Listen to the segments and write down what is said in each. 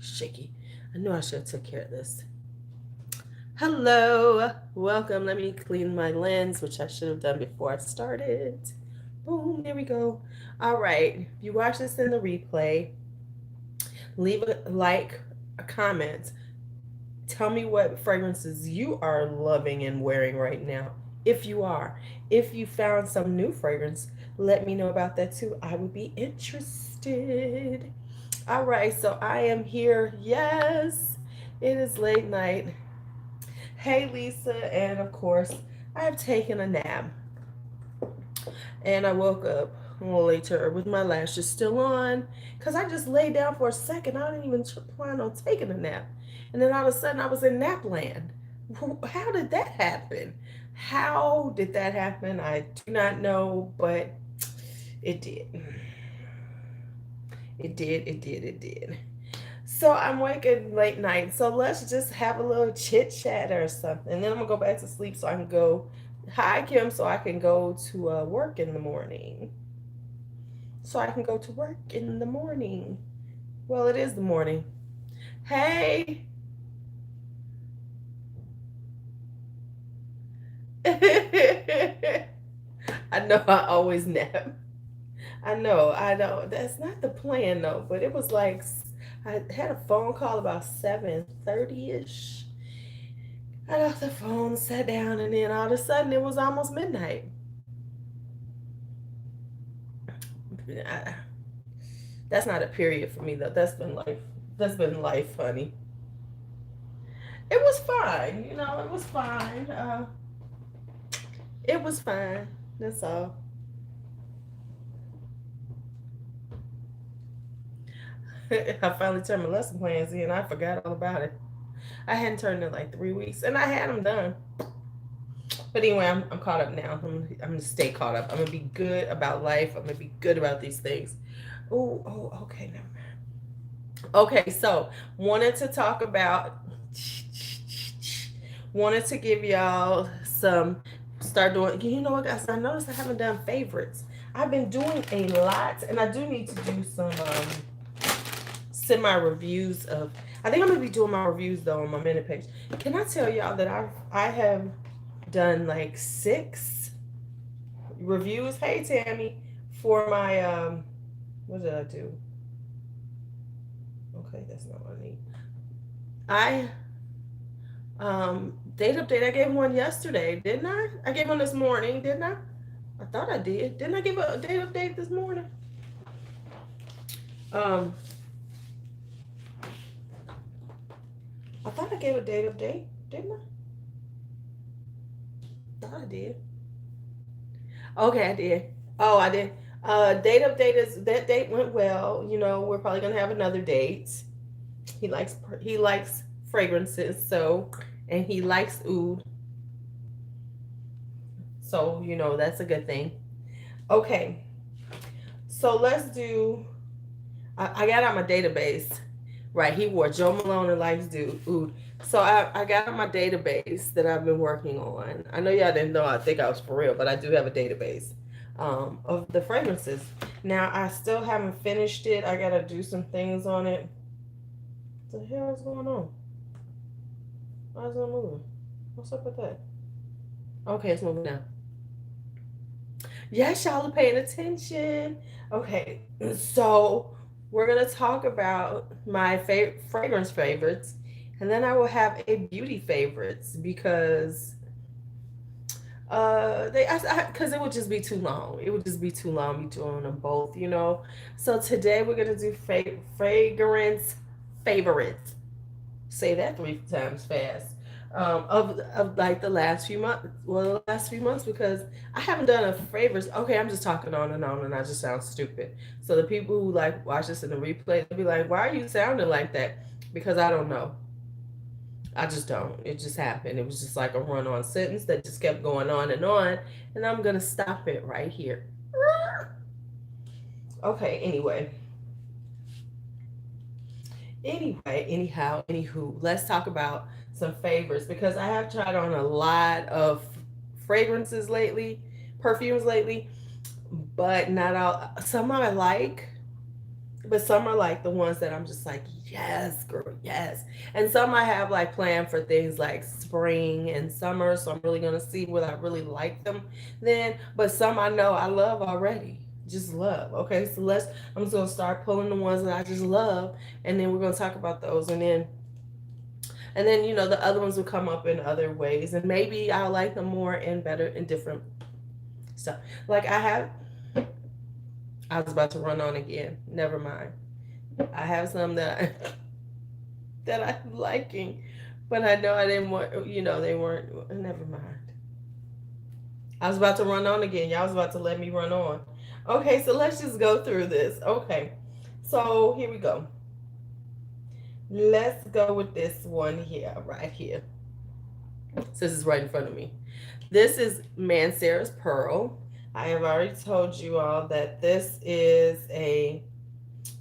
shaky. I knew I should have took care of this. Hello, welcome. Let me clean my lens, which I should have done before I started. Boom, there we go. All right, if you watch this in the replay, leave a like, a comment. Tell me what fragrances you are loving and wearing right now. If you are, if you found some new fragrance, let me know about that too. I would be interested. All right, so I am here. Yes, it is late night. Hey, Lisa, and of course, I have taken a nap. And I woke up a little later with my lashes still on because I just laid down for a second. I didn't even plan on taking a nap. And then all of a sudden, I was in nap land. How did that happen? How did that happen? I do not know, but it did. It did. So I'm waking late night. So let's just have a little chit chat or something. And then I'm gonna go back to sleep so I can go. Hi, Kim. So I can go to work in the morning. Well, it is the morning. Hey. I know I always nap. I know. That's not the plan though, but it was like I had a phone call about 7:30ish. I got off the phone, sat down, and then all of a sudden it was almost midnight. That's not a period for me though. That's been life. That's been life, honey. It was fine. It was fine. It was fine. That's all. I finally turned my lesson plans in. I forgot all about it. I hadn't turned in like 3 weeks, and I had them done. But anyway, I'm caught up now. I'm gonna stay caught up. I'm gonna be good about life. I'm gonna be good about these things. Okay, never mind. Okay, so wanted to talk about, wanted to give y'all some, start doing, you know what guys, I noticed I haven't done favorites. I've been doing a lot, and I do need to do some semi reviews of, I think I'm gonna be doing my reviews though on my minute page. Can I tell y'all that I have done like 6 reviews. Hey Tammy, for my what did I do? Okay, that's not what I need. I date update, I gave one yesterday, didn't I? I gave one this morning, didn't I? I thought I did. Didn't I give a date update this morning? Um I thought I gave a date update, didn't I? Thought I did. Okay, I did. Oh, I did. Date update is that date went well. We're probably gonna have another date. He likes fragrances, so, and he likes oud, so that's a good thing. Okay, so let's do. I got out my database. Right, he wore Joe Malone and likes oud. So I got on my database that I've been working on. I know y'all didn't know I think I was for real, but I do have a database of the fragrances. Now I still haven't finished it. I gotta do some things on it. What the hell is going on? Why is it moving? What's up with that? Okay, it's moving now. Yes, y'all are paying attention. Okay, so we're gonna talk about my fragrance favorites, and then I will have a beauty favorites because because it would just be too long. It would just be too long me doing them both. So today we're gonna do fragrance favorites. Say that 3 times fast. Of like the last few months, because I haven't done a favorites. Okay, I'm just talking on, and I just sound stupid. So the people who like watch this in the replay, they'll be like, "Why are you sounding like that?" Because I don't know. I just don't. It just happened. It was just like a run-on sentence that just kept going on, and I'm gonna stop it right here. Okay. Anywho, let's talk about some favorites because I have tried on a lot of fragrances lately, perfumes lately, but not all. Some I like, But some are like the ones that I'm just like, yes, girl, yes. And some I have like planned for things like spring and summer. So I'm really gonna see whether I really like them then. But some I know I love already. Just love. Okay, so I'm just gonna start pulling the ones that I just love, and then we're gonna talk about those, and then the other ones will come up in other ways, and maybe I'll like them more and better in different stuff. Like I was about to run on again. Never mind. I have some that I'm liking, but I know I didn't want. They weren't. Never mind. I was about to run on again. Y'all was about to let me run on. Okay, so let's just go through this. Okay, so here we go. Let's go with this one here, right here. So this is right in front of me. This is Mancera's Pearl. I have already told you all that this is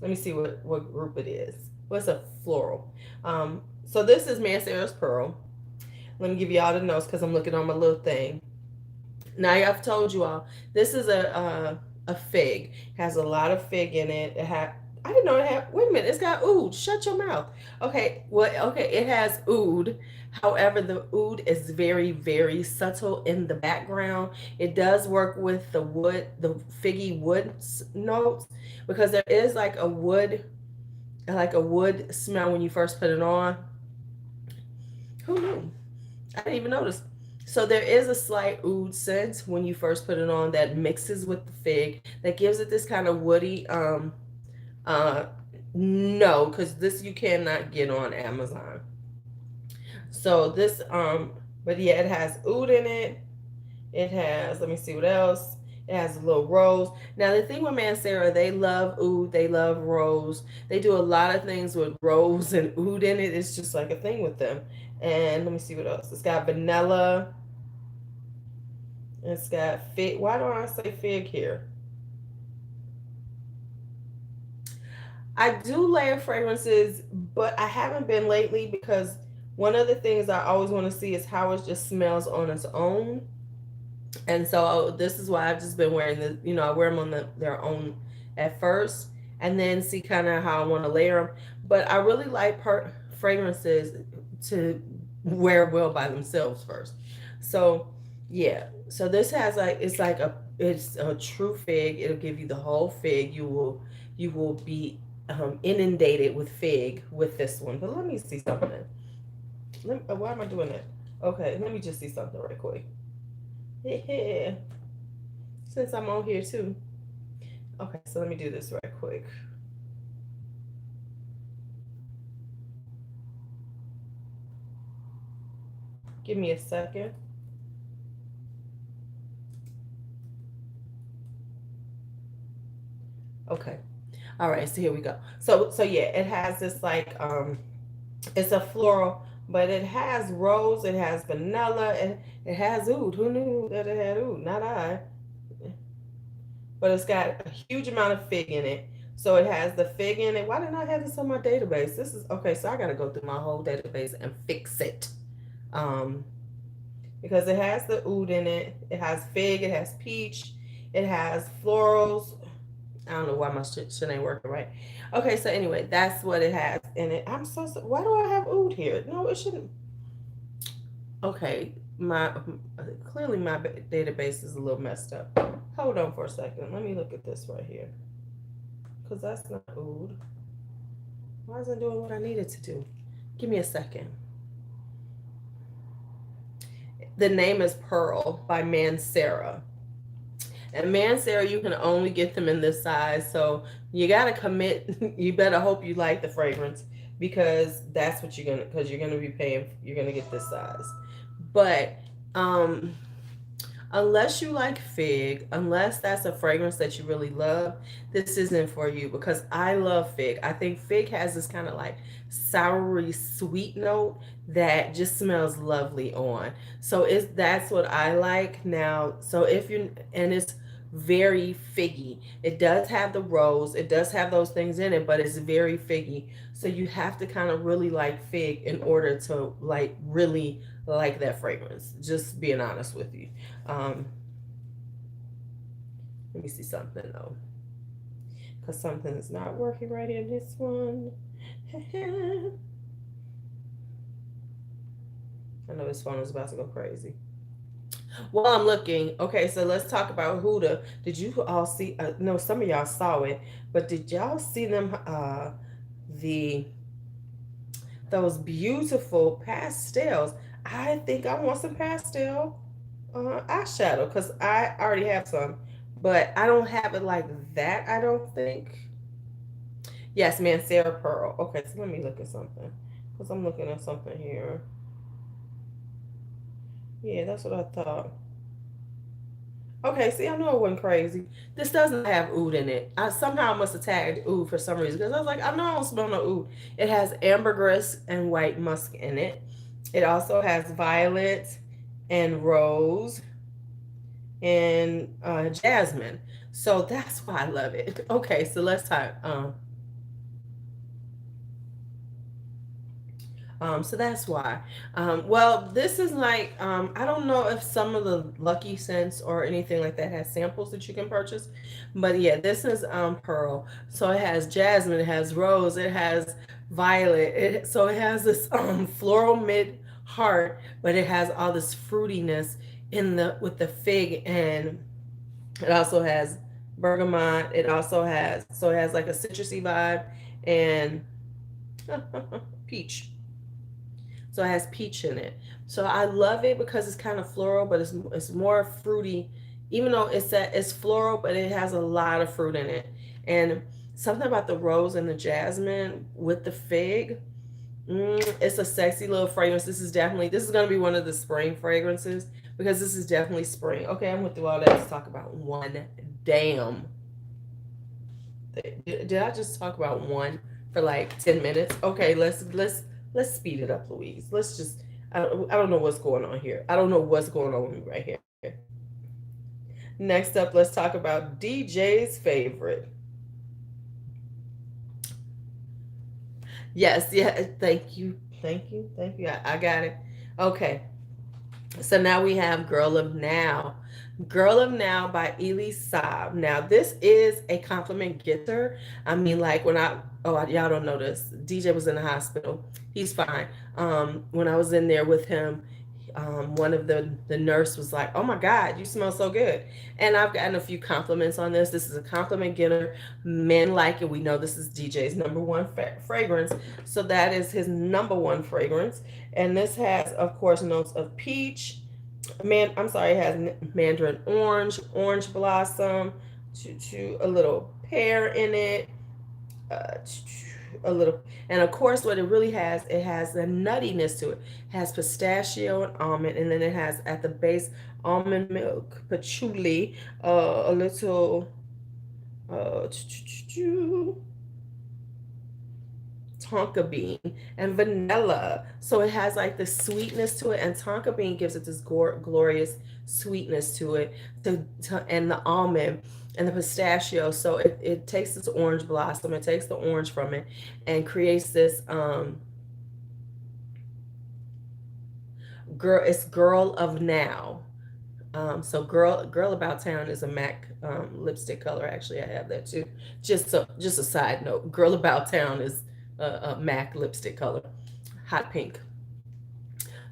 let me see what group it is. What's a floral? So this is Mancera's Pearl. Let me give you all the notes because I'm looking on my little thing. Now I've told you all, this is a fig. It has a lot of fig in it. I didn't know it had, wait a minute, it's got oud. Shut your mouth. Okay, well, okay, it has oud. However, the oud is very, very subtle in the background. It does work with the figgy wood notes, because there is like a wood smell when you first put it on. Who knew? I didn't even notice. So there is a slight oud scent when you first put it on that mixes with the fig, that gives it this kind of woody no, because this you cannot get on Amazon. So this but yeah, it has oud in it. It has, let me see what else. It has a little rose. Now the thing with Mancera, they love oud, they love rose. They do a lot of things with rose and oud in it. It's just like a thing with them. And let me see what else. It's got vanilla. It's got fig. Why don't I say fig here? I do layer fragrances, but I haven't been lately, because one of the things I always want to see is how it just smells on its own. And so this is why I've just been wearing the, I wear them on their own at first, and then see kind of how I want to layer them. But I really like fragrances to wear well by themselves first. So yeah, so this has it's a true fig. It'll give you the whole fig. You will be inundated with fig with this one. But let me see something. Why am I doing that? Okay, let me just see something right quick. Yeah. Since I'm on here too. Okay, so let me do this right quick. Give me a second. Okay. All right, so here we go. So yeah, it has this like it's a floral, but it has rose, it has vanilla, and it has oud. Who knew that it had oud? Not I. But it's got a huge amount of fig in it. So it has the fig in it. Why didn't I have this on my database? This is okay, so I gotta go through my whole database and fix it. Because it has the oud in it, it has fig, it has peach, it has florals. I don't know why my shit ain't working right. Okay, so anyway, that's what it has in it. Why do I have oud here? No, it shouldn't. Okay, clearly my database is a little messed up. Hold on for a second. Let me look at this right here, because that's not oud. Why isn't it doing what I needed to do? Give me a second. The name is Pearl by Mancera. And Mancera, you can only get them in this size. So you got to commit. You better hope you like the fragrance, because that's what you're going to, because you're going to be paying, you're going to get this size. But unless you like fig, unless that's a fragrance that you really love, this isn't for you, because I love fig. I think fig has this kind of like soury sweet note that just smells lovely on. So that's what I like now. So and it's very figgy. It does have the rose, it does have those things in it, but it's very figgy. So you have to kind of really like fig in order to like really like that fragrance. Just being honest with you. Let me see something though, because something is not working right in this one. I know this phone is about to go crazy. While I'm looking, okay, so let's talk about Huda. Did you all see? No, some of y'all saw it, but did y'all see them? The those beautiful pastels. I think I want some pastel eyeshadow because I already have some, but I don't have it like that. I don't think. Yes, Mancera Pearl. Okay, so let me look at something because I'm looking at something here. Yeah, that's what I thought. Okay, see, I know it wasn't crazy. This doesn't have oud in it. I somehow must have tagged oud for some reason because I was like, I know I don't smell no oud. It has ambergris and white musk in it. It also has violet and rose and jasmine. So that's why I love it. Okay, so let's talk. So that's why. Well, this is like, I don't know if some of the Lucky Scents or anything like that has samples that you can purchase, but yeah, this is Pearl. So it has jasmine, it has rose, it has violet. So it has this floral mid heart, but it has all this fruitiness in the with the fig, and it also has bergamot. It also has it has like a citrusy vibe and peach. So it has peach in it. So I love it because it's kind of floral, but it's more fruity. Even though it's floral, but it has a lot of fruit in it. And something about the rose and the jasmine with the fig. It's a sexy little fragrance. This is gonna be one of the spring fragrances because this is definitely spring. Okay, I went through all that to talk about one damn. Did I just talk about one for like 10 minutes? Okay, let's speed it up, Louise. Let's just. I don't know what's going on here. I don't know what's going on with me right here. Next up, let's talk about DJ's favorite. Yes, yeah. Thank you. I got it. Okay. So now we have Girl of Now. Girl of Now by Elie Saab. Now, this is a compliment getter. I mean, like when y'all don't know this. DJ was in the hospital. He's fine. When I was in there with him, one of the nurse was like, "Oh my God, you smell so good." And I've gotten a few compliments on this. This is a compliment getter. Men like it. We know this is DJ's number one fragrance. So that is his number one fragrance. And this has, of course, notes of peach. It has mandarin orange, orange blossom, to a little pear in it, uh, a little, and of course, what it has a nuttiness to it. It has pistachio and almond, and then it has at the base almond milk, patchouli, a little, uh, tonka bean and vanilla. So it has like the sweetness to it, and tonka bean gives it this glorious sweetness to it, and the almond and the pistachio. So it takes this orange blossom, it takes the orange from it, and creates this girl of now. So girl about town is a MAC lipstick color. Actually, I have that too. Just a side note. Girl about town is a MAC lipstick color, hot pink.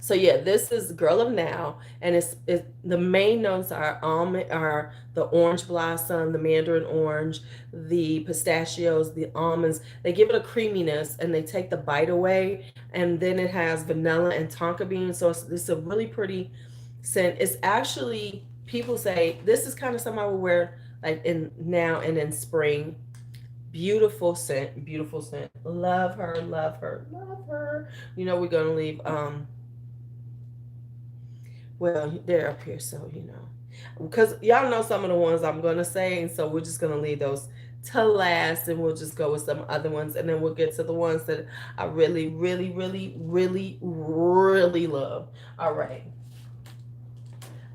So yeah, this is Girl of Now, and it's the main notes are almond, are the orange blossom, the mandarin orange, the pistachios, the almonds. They give it a creaminess, and they take the bite away, and then it has vanilla and tonka bean. So it's a really pretty scent. It's actually, people say this is kind of something I would wear like in now and in spring. Beautiful scent, beautiful scent. Love her, love her, love her. You know, we're gonna leave well, they're up here, so you know. Because y'all know some of the ones I'm gonna say, and so we're just gonna leave those to last, and we'll just go with some other ones, and then we'll get to the ones that I really, really, really, really, really love. All right.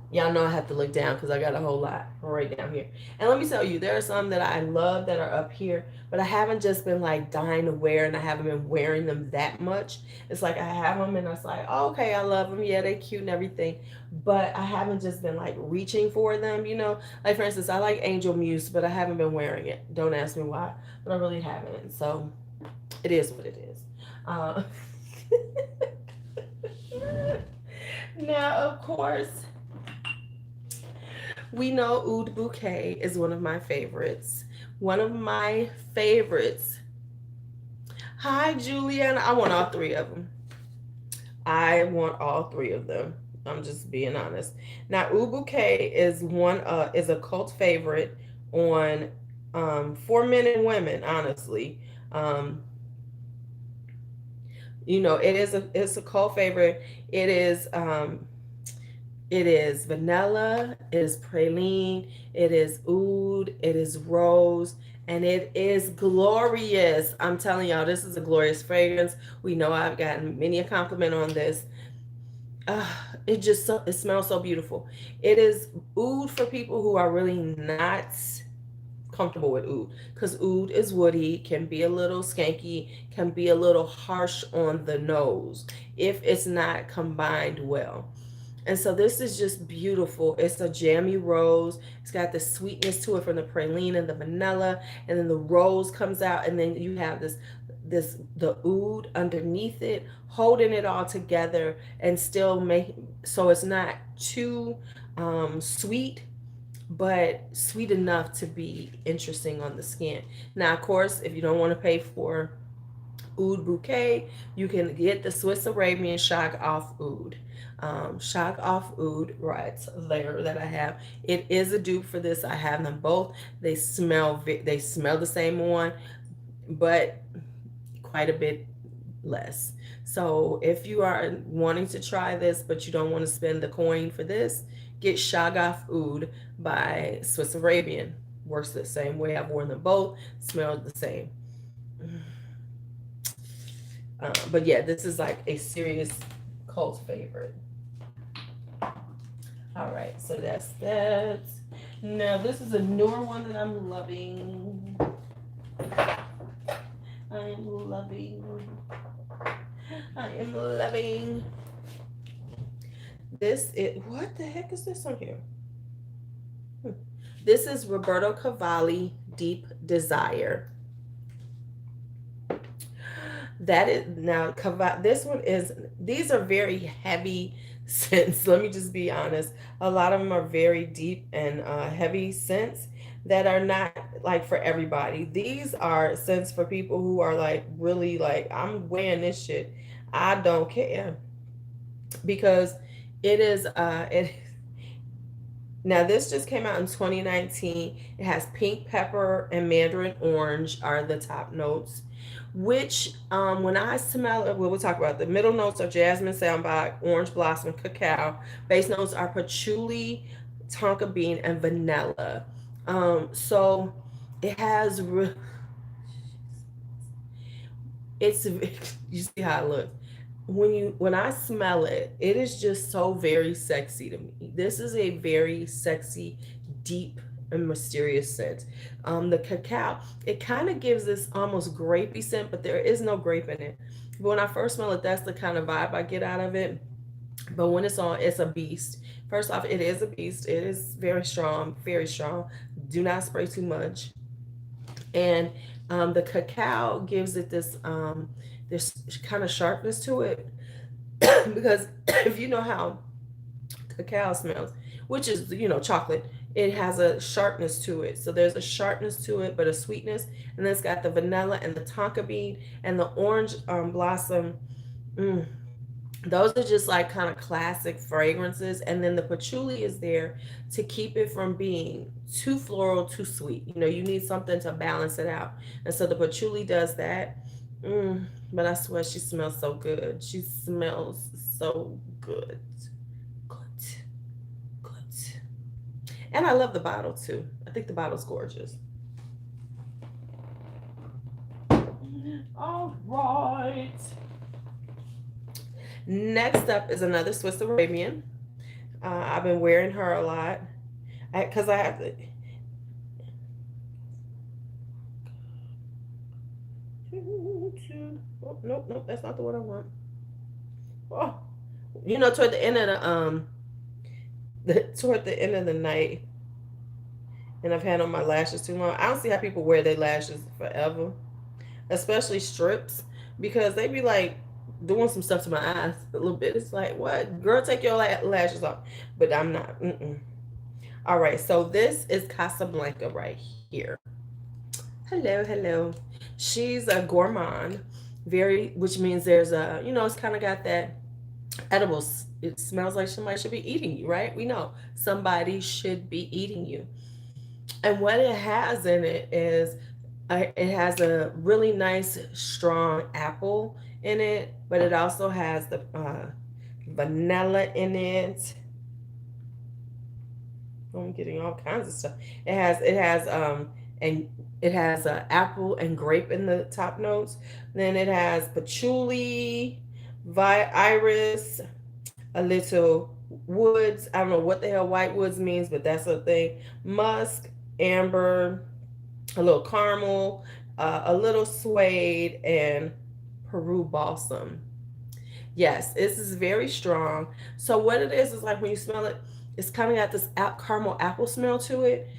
Y'all know I have to look down because I got a whole lot right down here. And let me tell you, there are some that I love that are up here, but I haven't just been like dying to wear, and I haven't been wearing them that much. It's like I have them and it's like, oh, okay, I love them. Yeah, they cute and everything. But I haven't just been like reaching for them, you know? Like for instance, I like Angel Muse, but I haven't been wearing it. Don't ask me why, but I really haven't. So it is what it is. Uh, now, of course, we know Oud Bouquet is one of my favorites. One of my favorites. Hi, Juliana. I want all three of them. I want all three of them. I'm just being honest. Now, Oud Bouquet is a cult favorite on for men and women. Honestly, um, you know, it's a cult favorite. It is It is vanilla, it is praline, it is oud, it is rose, and it is glorious. I'm telling y'all, this is a glorious fragrance. We know I've gotten many a compliment on this. It smells so beautiful. It is oud for people who are really not comfortable with oud, because oud is woody, can be a little skanky, can be a little harsh on the nose if it's not combined well. And so this is just beautiful. It's a jammy rose. It's got the sweetness to it from the praline and the vanilla, and then the rose comes out, and then you have the oud underneath it, holding it all together, and still make so it's not too sweet, but sweet enough to be interesting on the skin. Now, of course, if you don't want to pay for Oud Bouquet, you can get the Swiss Arabian Shock Off Oud. Shock Off Oud, right there that I have. It is a dupe for this. I have them both. They smell the same one, but quite a bit less. So if you are wanting to try this, but you don't want to spend the coin for this, get Shock Off Oud by Swiss Arabian. Works the same way. I've worn them both. Smells the same. But yeah, this is like a serious cult favorite. All right, so that's that. Now this is a newer one that I'm loving. I am loving. I am loving. What the heck is this on here? This is Roberto Cavalli Deep Desire. That is now this one is these are very heavy scents. Let me just be honest. A lot of them are very deep and heavy scents that are not like for everybody. These are scents for people who are like really like, I'm wearing this shit. I don't care, because it is it now this just came out in 2019. It has pink pepper and mandarin orange are the top notes, which when I smell it, we'll talk about the middle notes are jasmine, sambac, orange blossom, cacao. Base notes are patchouli, tonka bean, and vanilla. So it has it's you see how it looks. When I smell it, it is just so very sexy to me. This is a very sexy, deep, and mysterious scent. The cacao, it kind of gives this almost grapey scent, but there is no grape in it. But when I first smell it, that's the kind of vibe I get out of it. But when it's on, it's a beast. First off, it is a beast. It is very strong, very strong. Do not spray too much. And the cacao gives it this kind of sharpness to it. Because if you know how cacao smells, which is, you know, chocolate, it has a sharpness to it. So there's a sharpness to it, but a sweetness. And then it's got the vanilla and the tonka bean and the orange blossom. Those are just like kind of classic fragrances. And then the patchouli is there to keep it from being too floral, too sweet. You know, you need something to balance it out. And so the patchouli does that. But I swear she smells so good. She smells so good. Good. And I love the bottle too. I think the bottle's gorgeous. All right. Next up is another Swiss Arabian. I've been wearing her a lot because I have to. Oh, nope, that's not the one I want. Oh, toward the end of toward the end of the night, and I've had on my lashes too long. I don't see how people wear their lashes forever, especially strips, because they be like doing some stuff to my eyes a little bit. It's like, what, girl, take your lashes off. But I'm not. All right, so this is Casablanca right here. Hello. She's a gourmand, which means there's it's kind of got that edibles. It smells like somebody should be eating you, right? We know somebody should be eating you. And what it has in it is it has a really nice, strong apple in it, but it also has the vanilla in it. I'm getting all kinds of stuff. And it has apple and grape in the top notes. Then it has patchouli, iris, a little woods. I don't know what the hell white woods means, but that's a thing. Musk, amber, a little caramel, a little suede, and Peru balsam. Yes, this is very strong. So what it is like when you smell it, it's kind of got this caramel apple smell to it,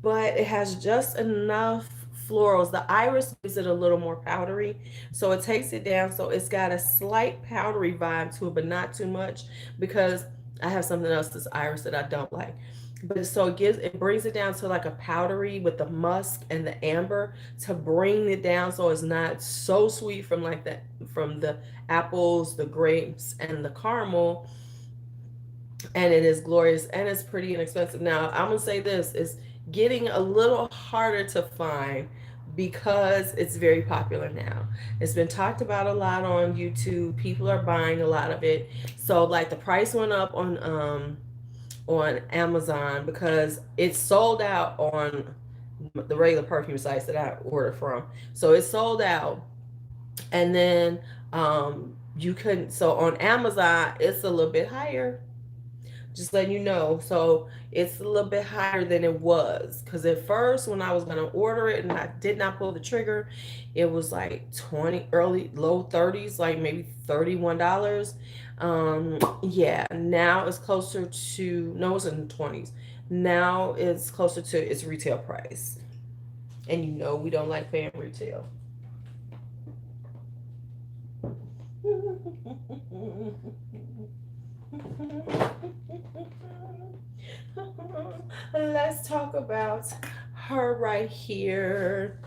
but it has just enough florals. The iris gives it a little more powdery, so it takes it down. So it's got a slight powdery vibe to it, but not too much, because I have something else that's iris that I don't like. But so it brings it down to like a powdery with the musk and the amber to bring it down, so it's not so sweet from like that, from the apples, the grapes, and the caramel. And it is glorious, and it's pretty inexpensive. Now I'm gonna say this is getting a little harder to find because it's very popular now. It's been talked about a lot on YouTube. People are buying a lot of it. So like the price went up on Amazon because it's sold out on the regular perfume sites that I order from. So it's sold out, and then you couldn't. So on Amazon, it's a little bit higher. Just letting you know. So it's a little bit higher than it was. Because at first, when I was going to order it and I did not pull the trigger, it was like 20, low 30s, like maybe $31. Yeah, now it's closer to, no, it's in the 20s. Now it's closer to its retail price. And we don't like paying retail. Let's talk about her right here.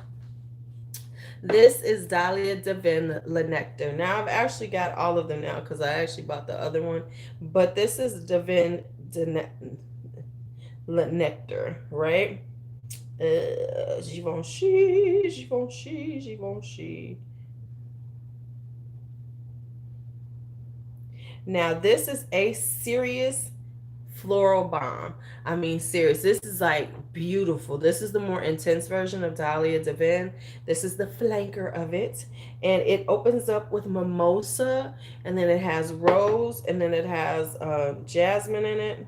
This is Dahlia Divin Nectar. Now I've actually got all of them now because I actually bought the other one. But this is Divin Nectar, right? Givenchy. Now this is a serious floral bomb. I mean, serious. This is like beautiful. This is the more intense version of Dahlia Divin. This is the flanker of it. And it opens up with mimosa, and then it has rose, and then it has jasmine in it.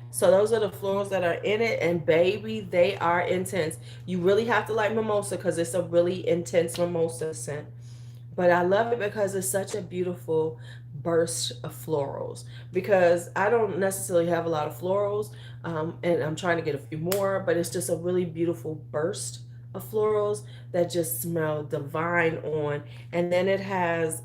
So those are the florals that are in it, and baby, they are intense. You really have to like mimosa because it's a really intense mimosa scent. But I love it because it's such a beautiful burst of florals, because I don't necessarily have a lot of florals, and I'm trying to get a few more, but it's just a really beautiful burst of florals that just smell divine on. And then it has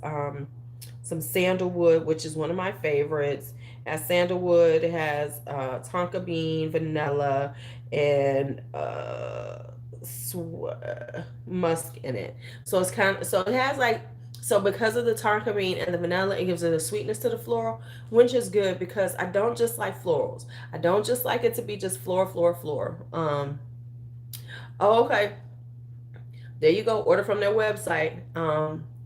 some sandalwood, which is one of my favorites. As sandalwood, it has tonka bean, vanilla, and musk in it. So it's so it has like, so because of the tonka bean and the vanilla, it gives it a sweetness to the floral, which is good because I don't just like florals. I don't just like it to be just floor. Oh, okay. There you go. Order from their website.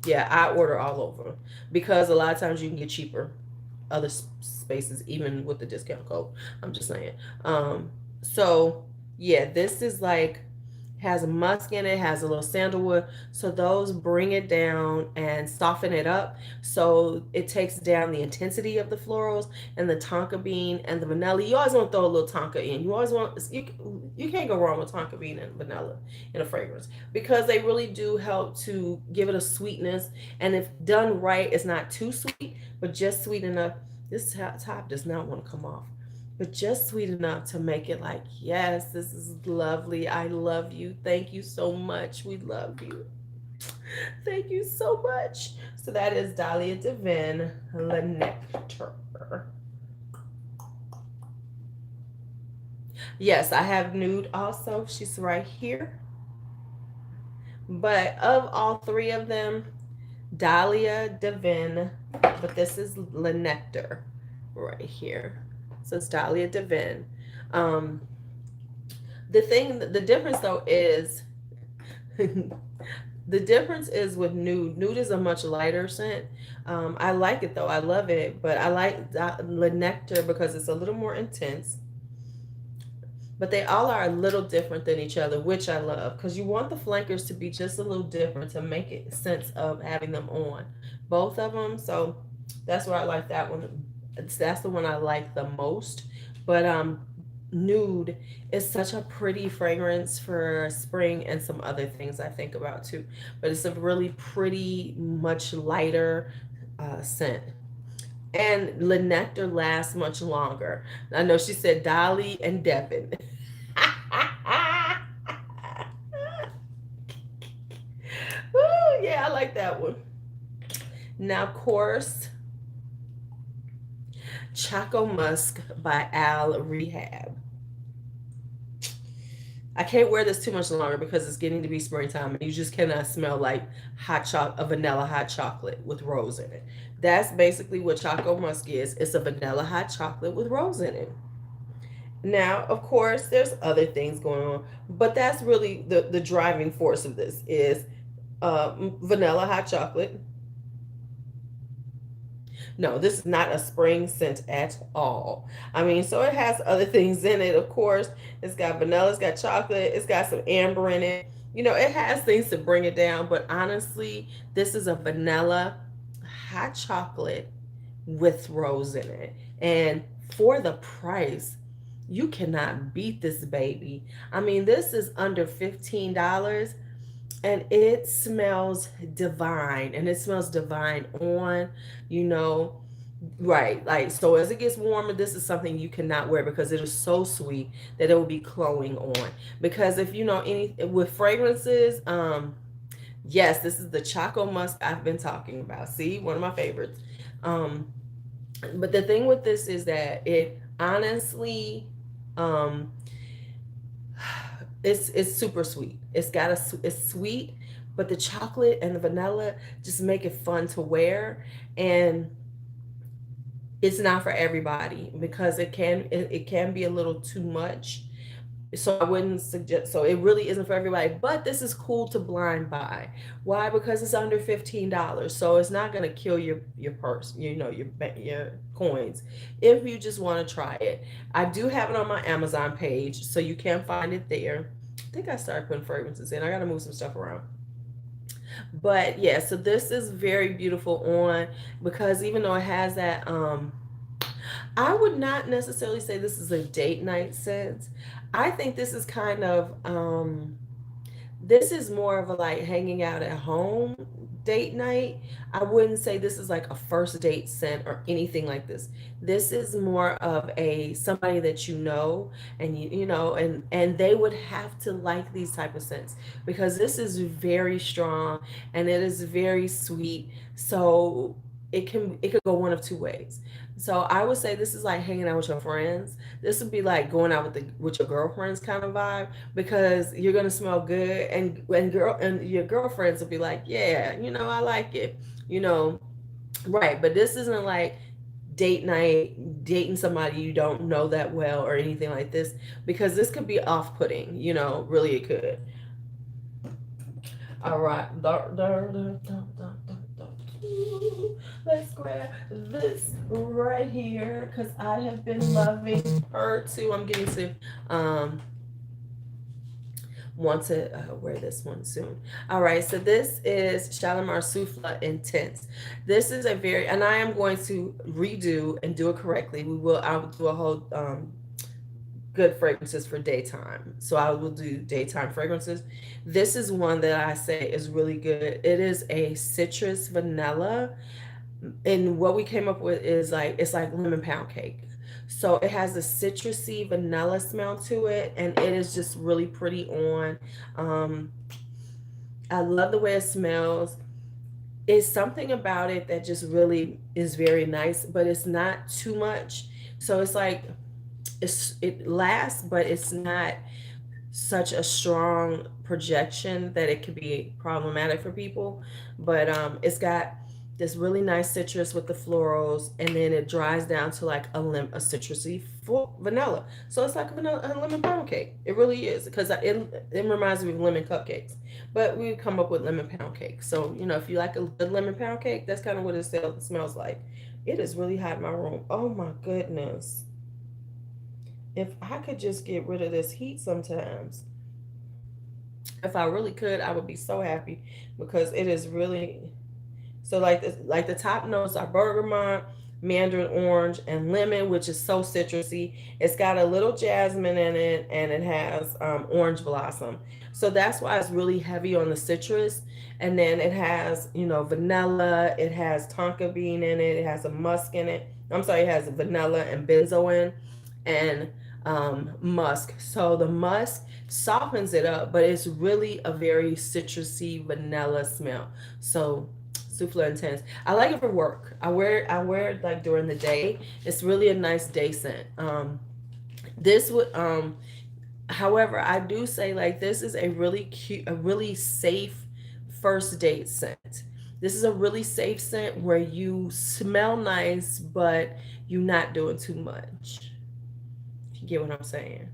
Yeah, I order all over because a lot of times you can get cheaper other spaces, even with the discount code. I'm just saying. So yeah, this is like has musk in it, has a little sandalwood. So those bring it down and soften it up. So it takes down the intensity of the florals and the tonka bean and the vanilla. You always want to throw a little tonka in. You always want, you can't go wrong with tonka bean and vanilla in a fragrance because they really do help to give it a sweetness. And if done right, it's not too sweet, but just sweet enough. This top does not want to come off, but just sweet enough to make it like, yes, this is lovely. I love you. Thank you so much. We love you. Thank you so much. So that is Dahlia Divin, Le Nectar. Yes, I have nude also. She's right here. But of all three of them, Dahlia Divin, but this is Le Nectar right here. So it's Dahlia Divin. Um, the difference though is the difference is with nude. Nude is a much lighter scent. I like it though. I love it, but I like Le Nectar because it's a little more intense. But they all are a little different than each other, which I love because you want the flankers to be just a little different to make it sense of having them on both of them. So that's why I like that one. That's the one I like the most. But nude is such a pretty fragrance for spring and some other things I think about too. But it's a really pretty, much lighter scent. And Le Nectar lasts much longer. I know she said Dolly and Devin. Ooh, yeah, I like that one. Now, of course, Choco Musk by Rehab. I can't wear this too much longer because it's getting to be springtime and you just cannot smell like a vanilla hot chocolate with rose in it. That's basically what Choco Musk is. It's a vanilla hot chocolate with rose in it. Now, of course, there's other things going on, but that's really the driving force of this is vanilla hot chocolate. No, this is not a spring scent at all. I mean, so it has other things in it, of course. It's got vanilla, it's got chocolate, it's got some amber in it. You know, it has things to bring it down, but honestly, this is a vanilla hot chocolate with rose in it. And for the price, you cannot beat this baby. I mean, this is under $15 and it smells divine, and it smells divine on, you know, right, like, so as it gets warmer, this is something you cannot wear because it is so sweet that it will be cloying on. Because if you know any with fragrances, yes, this is the Choco Musk I've been talking about. See, one of my favorites. But the thing with this is that it honestly, um it's super sweet. It's sweet, but the chocolate and the vanilla just make it fun to wear. And it's not for everybody because it can be a little too much. So I wouldn't suggest, so it really isn't for everybody, but this is cool to blind buy. Why? Because it's under $15. So it's not going to kill your purse, you know, your coins if you just want to try it. I do have it on my Amazon page, so you can find it there. I think I started putting fragrances in. I got to move some stuff around. But yeah, so this is very beautiful on because even though it has that I would not necessarily say this is a date night scent. I think this is kind of this is more of a like hanging out at home date night. I wouldn't say this is like a first date scent or anything like this. This is more of a somebody that you know, and you know, and they would have to like these type of scents because this is very strong and it is very sweet. So it could go one of two ways. So I would say this is like hanging out with your friends. This would be like going out with your girlfriends kind of vibe because you're gonna smell good, and your girlfriends will be like, yeah, you know, I like it, you know, right. But this isn't like date night dating somebody you don't know that well or anything like this because this could be off-putting, you know, really it could. All right. Let's grab this right here because I have been loving her too. I'm getting to want to wear this one soon. All right, so this is Shalimar Souffle Intense. This is a very, and I am going to redo and do it correctly. I will do a whole good fragrances for daytime. So I will do daytime fragrances. This is one that I say is really good. It is a citrus vanilla, and what we came up with is like it's like lemon pound cake. So it has a citrusy vanilla smell to it, and it is just really pretty on. Um, I love the way it smells. It's something about it that just really is very nice, but it's not too much. So it's like it lasts, but it's not such a strong projection that it could be problematic for people. But it's got this really nice citrus with the florals, and then it dries down to like a citrusy vanilla. So it's like a lemon pound cake. It really is, because it reminds me of lemon cupcakes. But we come up with lemon pound cake. So if you like a good lemon pound cake, that's kind of what it smells like. It is really hot in my room. Oh my goodness. If I could just get rid of this heat sometimes, if I really could, I would be so happy, because it is really so like this, like the top notes are bergamot, mandarin orange, and lemon, which is so citrusy. It's got a little jasmine in it, and it has orange blossom. So that's why it's really heavy on the citrus. And then it has, vanilla. It has tonka bean in it. It has a musk in it. I'm sorry, it has vanilla and benzoin and musk. So the musk softens it up, but it's really a very citrusy vanilla smell. So Souffle Intense. I like it for work. I wear it like during the day. It's really a nice day scent. This would however, I do say like this is a really cute, a really safe first date scent. This is a really safe scent where you smell nice, but you're not doing too much. If you get what I'm saying.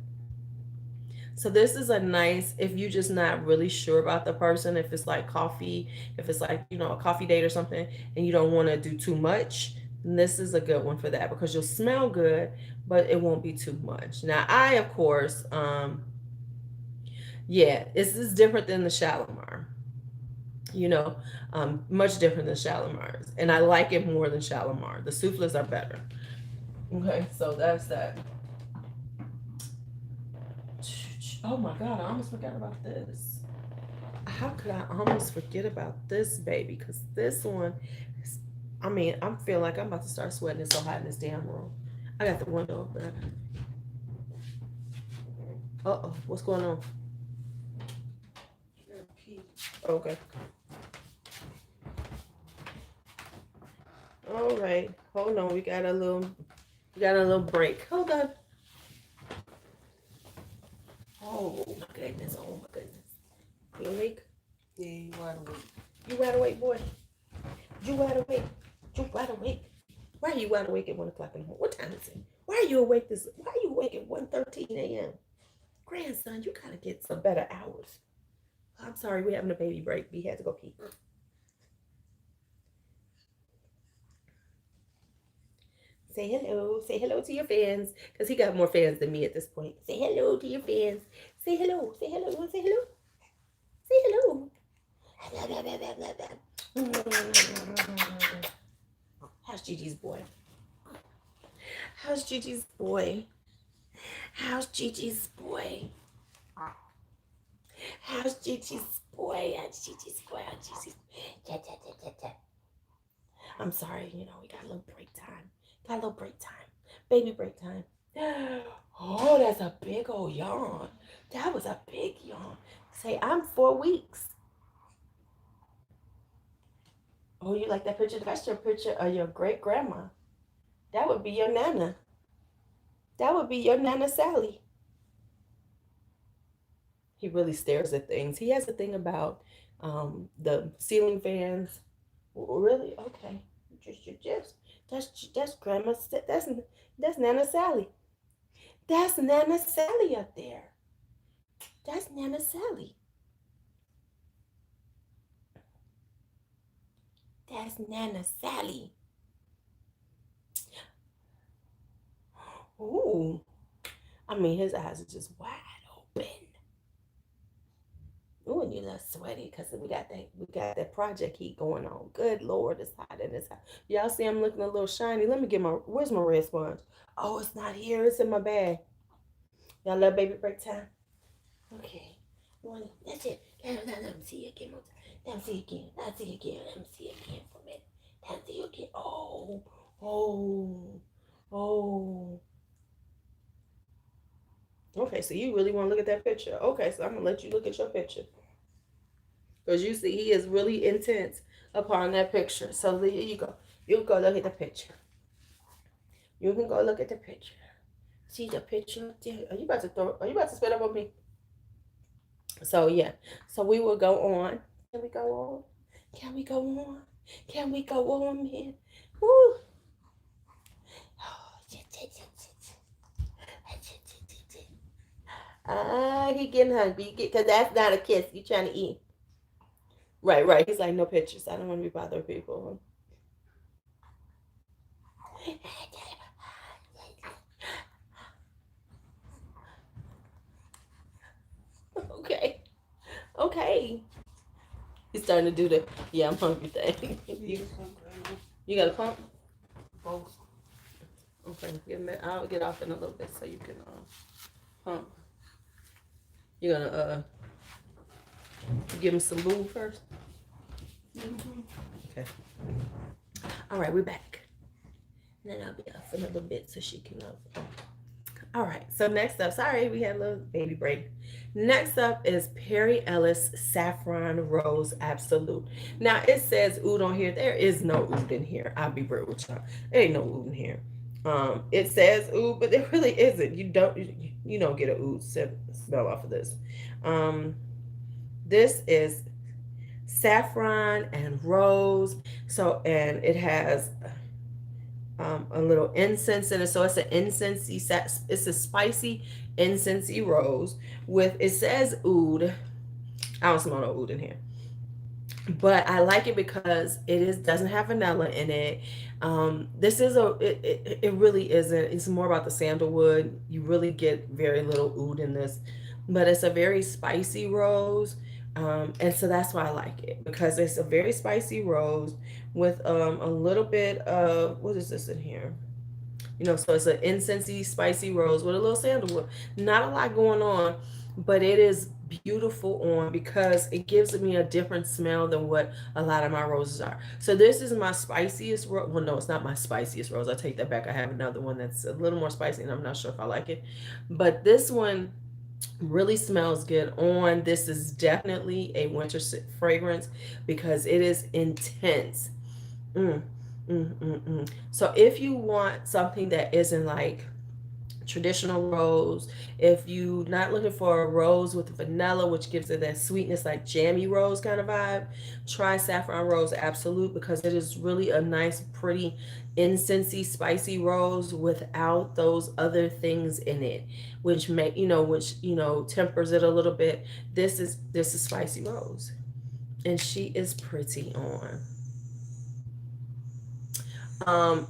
So this is a nice, if you're just not really sure about the person, if it's like coffee, if it's like, a coffee date or something, and you don't want to do too much, then this is a good one for that, because you'll smell good, but it won't be too much. Now, of course, yeah, this is different than the Shalimar, you know, much different than Shalimar's. And I like it more than Shalimar. The souffles are better. Okay, so that's that. Oh my God, I almost forgot about this. How could I almost forget about this, baby? Because this one, I'm feeling like I'm about to start sweating. It's so hot in this damn room. I got the window open. Uh-oh, what's going on? Okay. All right, hold on. We got a little break. Hold on. Oh my goodness. Oh my goodness. You awake? Yeah, you wide awake. You wide awake, boy? You wide awake? You wide awake? Why are you wide awake at 1 o'clock in the morning? What time is it? Why are you awake why are you awake at 1:13 a.m.? Grandson, you gotta get some better hours. I'm sorry, we're having a baby break. We had to go pee. Say hello. Say hello to your fans. Because he got more fans than me at this point. Say hello to your fans. Say hello. Say hello. You want to say hello? Say hello. How's Gigi's boy? How's Gigi's boy? How's Gigi's boy? How's Gigi's boy? How's Gigi's boy? How's Gigi's boy? I'm sorry, we got a little break time. Got a little break time. Baby break time. Oh, that's a big old yawn. That was a big yawn. Say, I'm 4 weeks. Oh, you like that picture? That's your picture of your great grandma. That would be your Nana. That would be your Nana Sally. He really stares at things. He has a thing about the ceiling fans. Really? Okay. Just that's grandma. That's Nana Sally. That's Nana Sally up there. That's Nana Sally. That's Nana Sally. Ooh. I mean, his eyes are just wide open. when you're not sweaty because we got that project heat going on. Good Lord, it's hot in this house. Y'all see I'm looking a little shiny. Let me get where's my red sponge? Oh, it's not here. It's in my bag. Y'all love baby break time? Okay. That's it. Let me see you again. Let me see you again. Let me see you again. Let me see you again for a minute. Let me see you again. Oh. Okay, so you really want to look at that picture. Okay, so I'm going to let you look at your picture. Because you see, he is really intense upon that picture. So here you go. You go look at the picture. You can go look at the picture. See the picture? Are you about to spit up on me? So yeah. So we will go on. Can we go on? Can we go on? Can we go on, man? Woo! He getting hungry. Because that's not a kiss. You trying to eat. Right. He's like, no pictures. I don't want to be bothering people. Okay. He's starting to do the, yeah, I'm hungry thing. You got a pump? Both. Okay, I'll get off in a little bit so you can pump. You're gonna give him some lube first? Mm-hmm. Okay. All right, we're back. And then I'll be off in a little bit so she can pump. All right, so next up, sorry, we had a little baby break. Next up is Perry Ellis Saffron Rose Absolute. Now it says oud on here. There is no oud in here. I'll be real with y'all. There ain't no oud in here. It says oud, but there really isn't. You don't get an oud smell off of this. This is saffron and rose. So, and it has a little incense in it. So it's an incensey, it's a spicy incensey rose with, it says oud. I don't smell no oud in here. But I like it because it doesn't have vanilla in it. This is it really isn't. It's more about the sandalwood. You really get very little oud in this, but it's a very spicy rose. And so that's why I like it, because it's a very spicy rose with a little bit of, what is this in here? So it's an incensey, spicy rose with a little sandalwood. Not a lot going on, but it is beautiful on because it gives me a different smell than what a lot of my roses are. So this is my spiciest rose. Well, no, it's not my spiciest rose. I take that back. I have another one that's a little more spicy, and I'm not sure if I like it. But this one really smells good on. This is definitely a winter fragrance because it is intense. So if you want something that isn't like traditional rose, if you're not looking for a rose with vanilla, which gives it that sweetness like jammy rose kind of vibe, try Saffron Rose Absolute, because it is really a nice, pretty, incensey, spicy rose without those other things in it, which tempers it a little bit. This is spicy rose, and she is pretty on.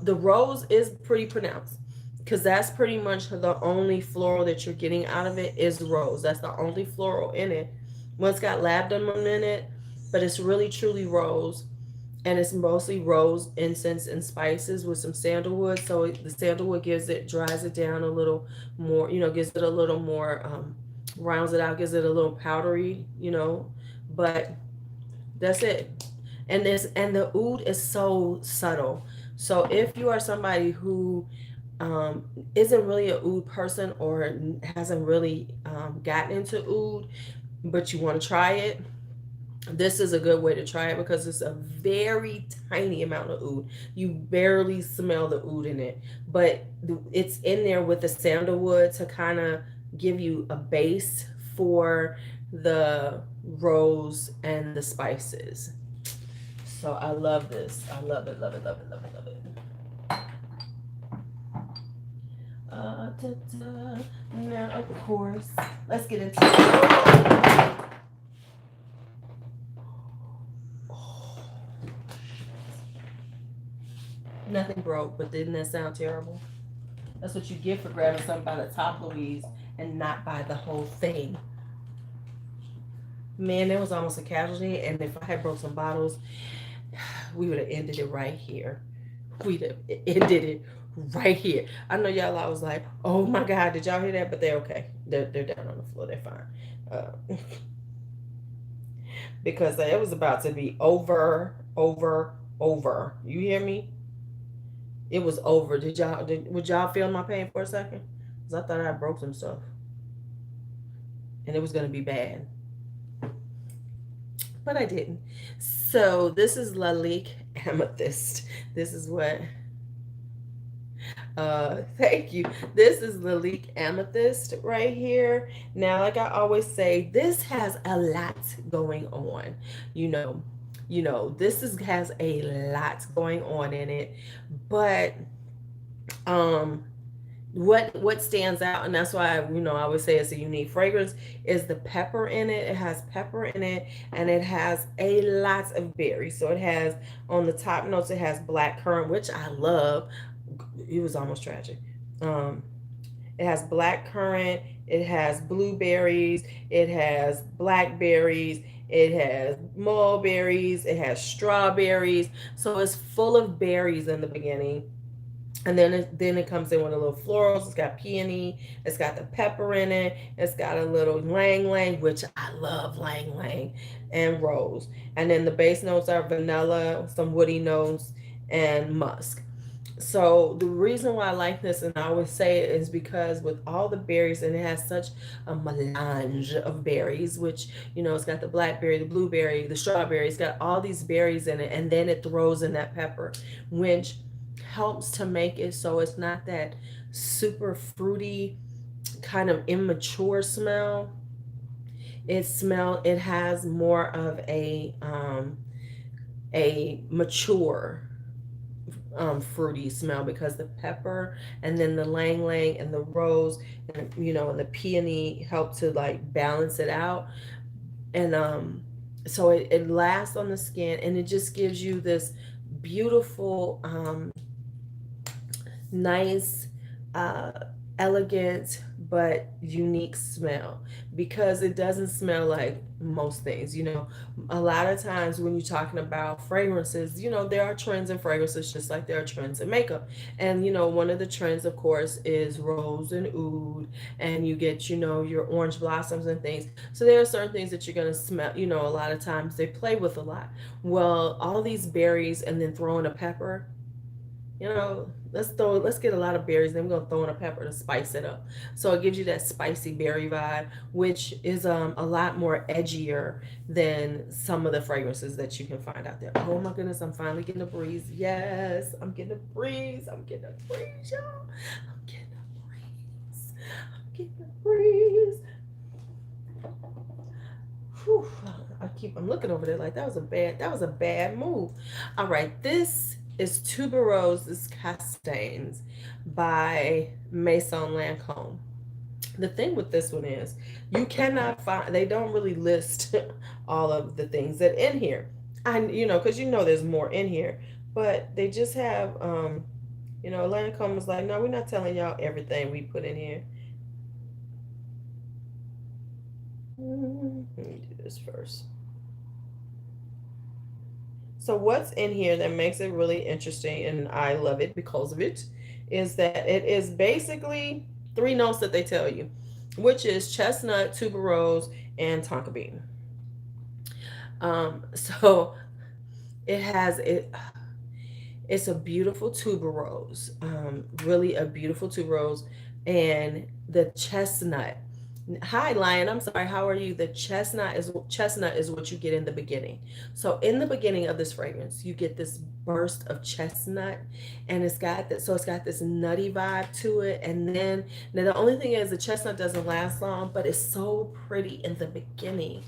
The rose is pretty pronounced, because that's pretty much the only floral that you're getting out of it is rose. That's the only floral in it. Well, it's got labdanum in it, but it's really truly rose, and it's mostly rose, incense, and spices with some sandalwood. So the sandalwood dries it down a little more, gives it a little more, rounds it out, gives it a little powdery, but that's it. And the oud is so subtle. So if you are somebody who isn't really an oud person or hasn't really gotten into oud, but you want to try it, this is a good way to try it, because it's a very tiny amount of oud. You barely smell the oud in it, but it's in there with the sandalwood to kind of give you a base for the rose and the spices. So I love this. I love it. Now, of course, let's get into it. Nothing broke, but didn't that sound terrible? That's what you get for grabbing something by the top, Louise, and not by the whole thing. Man, that was almost a casualty. And if I had broke some bottles, we would have ended it right here. We'd have ended it right here. I know y'all, I was like, oh my God, did y'all hear that? But they're okay. They're down on the floor. They're fine. Uh, because it was about to be over, over, over. You hear me? It was over. Would y'all feel my pain for a second? Because I thought I broke some stuff. And it was going to be bad. But I didn't. So this is Lalique Amethyst. This is what thank you. This is Lalique Amethyst right here. Now, like I always say, this has a lot going on. You know, has a lot going on in it. But um what stands out, and that's why I always say it's a unique fragrance, is the pepper in it. It has pepper in it, and it has a lot of berries. So it has, on the top notes, it has black currant, which I love. It was almost tragic. um it has black currant, it has blueberries, it has blackberries, it has mulberries, it has strawberries. So it's full of berries in the beginning, and then it comes in with a little florals. It's got peony. It's got the pepper in it. It's got a little lang lang, which I love lang lang, and rose. And then the base notes are vanilla, some woody notes, and musk. So the reason why I like this, and I always say it, is because with all the berries, and it has such a melange of berries, which it's got the blackberry, the blueberry, the strawberry. It's got all these berries in it, and then it throws in that pepper, which helps to make it so it's not that super fruity kind of immature smell. It has more of a mature fruity smell, because the pepper and then the lang lang and the rose and the peony help to like balance it out. And so it lasts on the skin, and it just gives you this beautiful nice, uh, elegant, but unique smell, because it doesn't smell like most things. A lot of times when you're talking about fragrances, there are trends in fragrances just like there are trends in makeup. And, one of the trends, of course, is rose and oud, and you get, your orange blossoms and things. So there are certain things that you're going to smell, a lot of times they play with a lot. Well, all these berries and then throw in a pepper, let's get a lot of berries, then we're gonna throw in a pepper to spice it up. So it gives you that spicy berry vibe, which is a lot more edgier than some of the fragrances that you can find out there. Oh my goodness, I'm finally getting a breeze. Yes, I'm getting a breeze. I'm getting a breeze, y'all. I'm getting a breeze. I'm getting a breeze. Whew. I'm looking over there like that was a bad move. All right, this is Tubereuses Castanes by Maison Lancome. The thing with this one is you cannot find, they don't really list all of the things that in here. Because there's more in here, but they just have Lancome was like, no, we're not telling y'all everything we put in here. Let me do this first. So what's in here that makes it really interesting, and I love it because of it, is that it is basically three notes that they tell you, which is chestnut, tuberose, and tonka bean. So it has it. It's a beautiful tuberose, really a beautiful tuberose, and the chestnut. Hi, Lion. I'm sorry. How are you? The chestnut is what you get in the beginning. So in the beginning of this fragrance, you get this burst of chestnut, and it's got that. So it's got this nutty vibe to it. And then now the only thing is the chestnut doesn't last long, but it's so pretty in the beginning.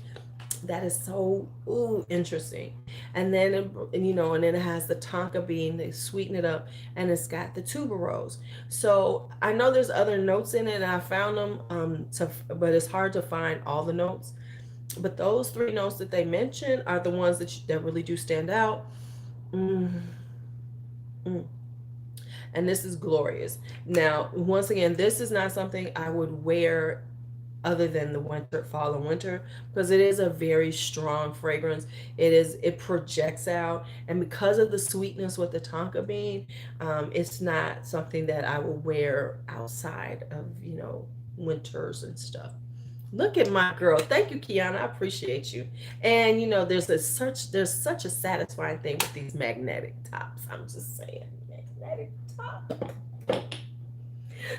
That is so interesting. And then and then it has the tonka bean. They sweeten it up, and it's got the tuberose. So I know there's other notes in it, and I found them but it's hard to find all the notes. But those three notes that they mention are the ones that really do stand out. Mm, mm. And this is glorious. Now, once again, this is not something I would wear other than the winter, fall and winter, because it is a very strong fragrance. It projects out, and because of the sweetness with the tonka bean, it's not something that I will wear outside of, winters and stuff. Look at my girl. Thank you, Kiana. I appreciate you. And there's such a satisfying thing with these magnetic tops. I'm just saying, magnetic top.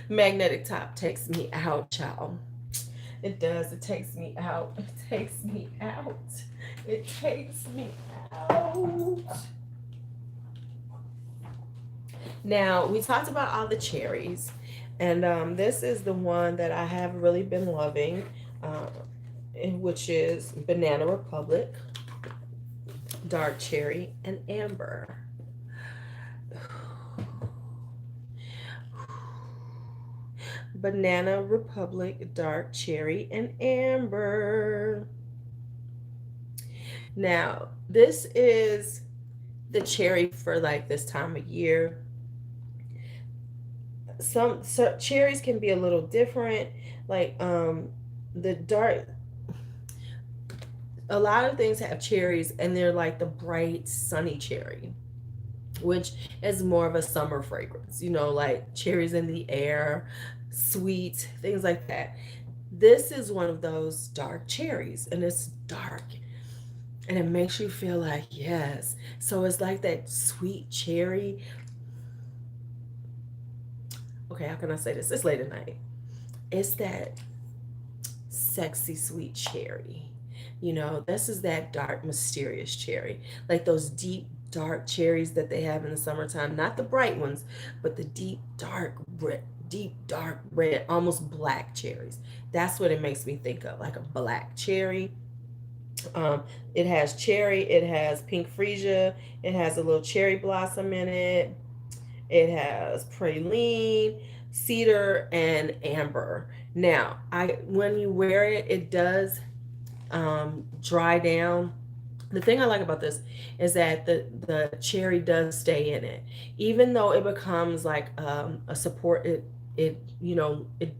Magnetic top takes me out, y'all. It does. It takes me out. It takes me out. It takes me out. Now, we talked about all the cherries, and this is the one that I have really been loving, uh, which is Banana Republic, Dark Cherry, and Amber. Banana Republic, Dark Cherry, and Amber. Now, this is the cherry for like this time of year. Some cherries can be a little different. Like the dark, a lot of things have cherries and they're like the bright sunny cherry, which is more of a summer fragrance, like cherries in the air, sweet, things like that. This is one of those dark cherries, and it's dark and it makes you feel like, yes. So it's like that sweet cherry. Okay, how can I say this? It's late at night. It's that sexy sweet cherry. This is that dark, mysterious cherry. Like those deep, dark cherries that they have in the summertime. Not the bright ones, but the deep, dark red, almost black cherries. That's what it makes me think of, like a black cherry. It has cherry, it has pink freesia, it has a little cherry blossom in it. It has praline, cedar, and amber. Now, when you wear it, it does dry down. The thing I like about this is that the cherry does stay in it, even though it becomes like a support. It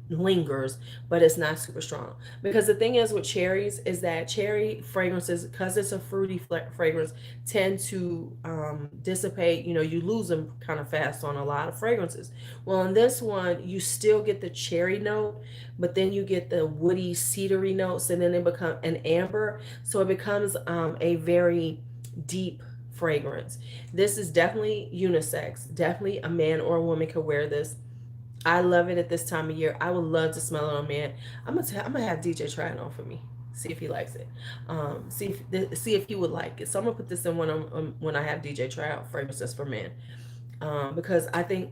lingers, but it's not super strong. Because the thing is with cherries is that cherry fragrances, because it's a fruity fragrance, tend to dissipate. You lose them kind of fast on a lot of fragrances. Well, in this one, you still get the cherry note, but then you get the woody cedary notes, and then it becomes an amber, so it becomes a very deep fragrance. This is definitely unisex. Definitely a man or a woman could wear this. I love it at this time of year. I would love to smell it on man. I'm gonna have DJ try it on for me. See if he likes it. See if he would like it. So I'm gonna put this in when I have DJ try out fragrances for men. Because I think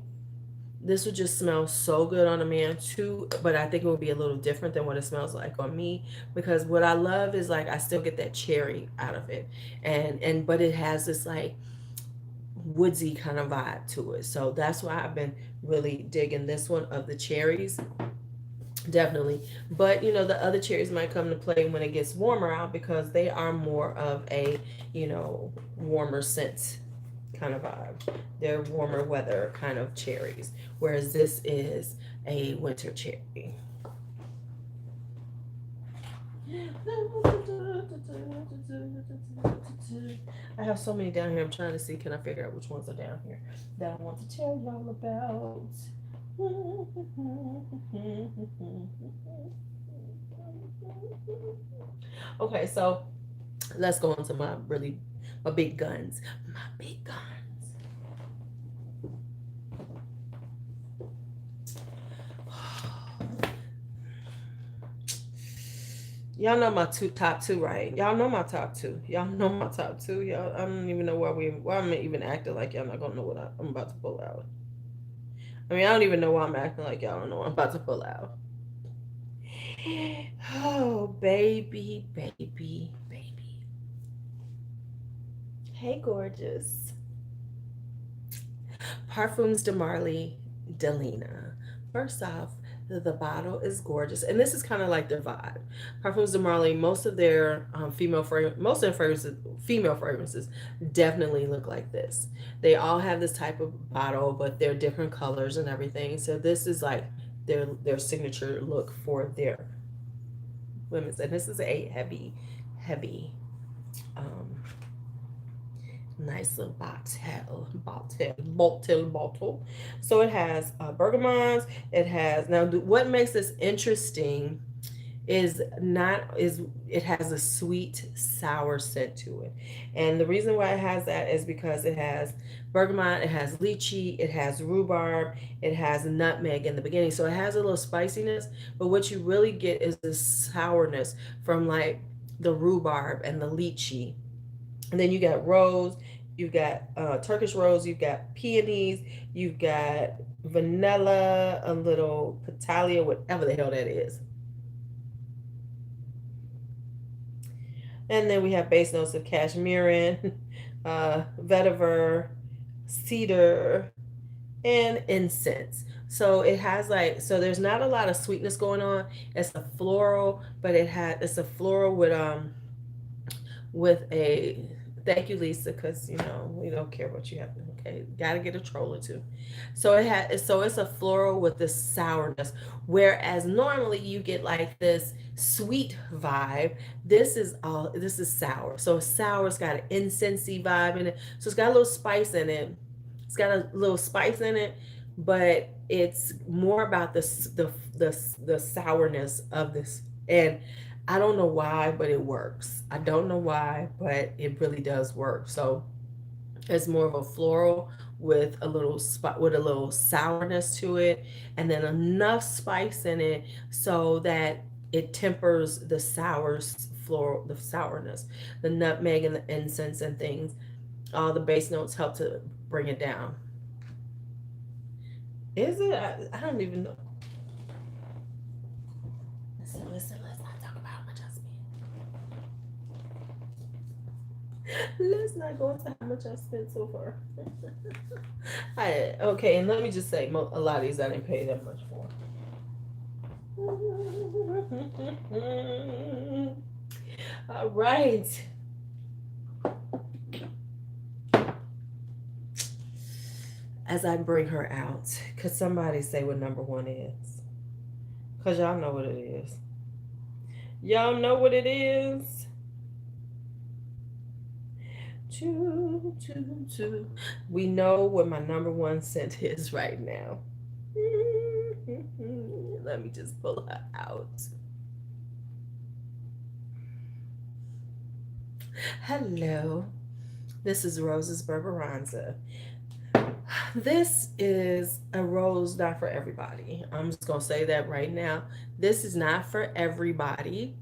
this would just smell so good on a man too. But I think it would be a little different than what it smells like on me. Because what I love is like I still get that cherry out of it, and but it has this like woodsy kind of vibe to it. So that's why I've been really digging this one of the cherries. Definitely. But the other cherries might come to play when it gets warmer out because they are more of a, warmer scent kind of vibe. They're warmer weather kind of cherries. Whereas this is a winter cherry. I have so many down here. I'm trying to see, can I figure out which ones are down here that I want to tell y'all about. Okay, so let's go into my big guns. My big guns. Y'all know my top two, right? Y'all know my top two. Y'all know my top two. Y'all, I don't even know why I'm even acting like y'all not gonna know what I'm about to pull out. I mean, I don't even know why I'm acting like y'all don't know what I'm about to pull out. Oh, baby, baby, baby. Hey, gorgeous. Parfums de Marly, Delina. First off, the bottle is gorgeous, and this is kind of like their vibe. Parfums de Marly, most of their female fragrances definitely look like this. They all have this type of bottle, but they're different colors and everything. So this is like their signature look for their women's, and this is a heavy, um, nice little bottle. So it has bergamot. It has now. What makes this interesting is not is it has a sweet sour scent to it, and the reason why it has that is because it has bergamot, it has lychee, it has rhubarb, it has nutmeg in the beginning, so it has a little spiciness, but what you really get is the sourness from like the rhubarb and the lychee. And then you got rose, you've got Turkish rose, you've got peonies, you've got vanilla, a little petalia, whatever the hell that is. And then we have base notes of cashmere, vetiver, cedar, and incense. So it has like, so there's not a lot of sweetness going on. It's a floral, but it's a floral with a, thank you Lisa, because you know we don't care what you have. Okay, gotta get a troll or two. So it's a floral with this sourness, whereas normally you get like this sweet vibe. This is sour. So sour, it's got an incensey vibe in it, so it's got a little spice in it. It's got a little spice in it, but it's more about the sourness of this. And I don't know why, but it works. I don't know why, but it really does work. So it's more of a floral with a little with a little sourness to it, and then enough spice in it so that it tempers the the sourness, the nutmeg and the incense and things. All the base notes help to bring it down. Is it? I don't even know. Listen. Let's not talk about how much I spent. Let's not go into how much I spent so far. Okay, and let me just say, a lot of these I didn't pay that much for. All right. As I bring her out, could somebody say what number one is? Because y'all know what it is. Y'all know what it is. We know what my number one scent is right now. Let me just pull her out. Hello. This is Rose's Berberanza. This is a rose not for everybody. I'm just going to say that right now. This is not for everybody.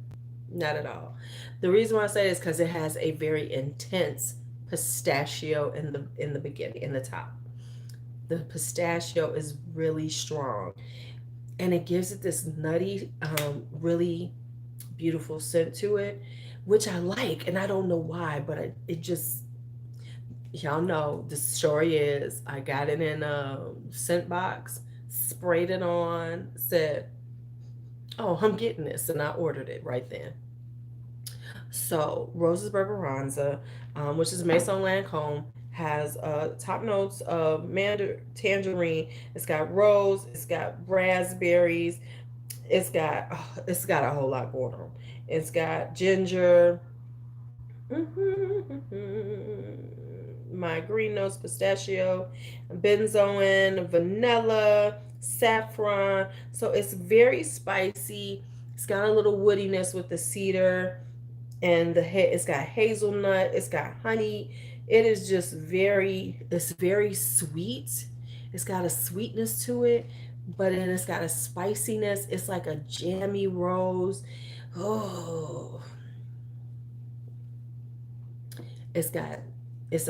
Not at all. The reason why I say this is because it has a very intense pistachio in the beginning, in the top. The pistachio is really strong, and it gives it this nutty, really beautiful scent to it, which I like, and I don't know why, but it just, y'all know the story is I got it in a scent box, sprayed it on, said, oh, I'm getting this, and I ordered it right then. So Rose's Berberanza, which is Maison Lancome, has top notes of tangerine. It's got rose. It's got raspberries. It's got a whole lot going on. It's got ginger. My green notes, pistachio, benzoin, vanilla, saffron. So it's very spicy. It's got a little woodiness with the cedar and it's got hazelnut, it's got honey. It is just it's very sweet. It's got a sweetness to it, but then it's got a spiciness. It's like a jammy rose. Oh, it's a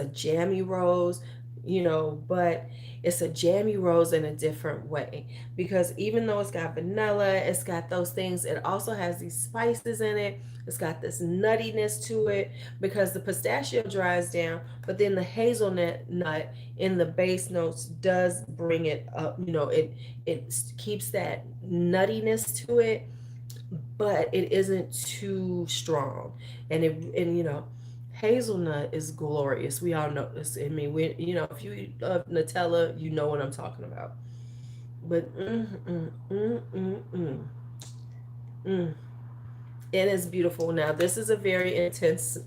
jammy rose, but it's a jammy rose in a different way, because even though it's got vanilla, it's got those things, it also has these spices in it. It's got this nuttiness to it because the pistachio dries down, but then the hazelnut in the base notes does bring it up. It keeps that nuttiness to it, but it isn't too strong. And hazelnut is glorious. We all know this. I mean, if you love Nutella, you know what I'm talking about. But It is beautiful. Now, this is very intense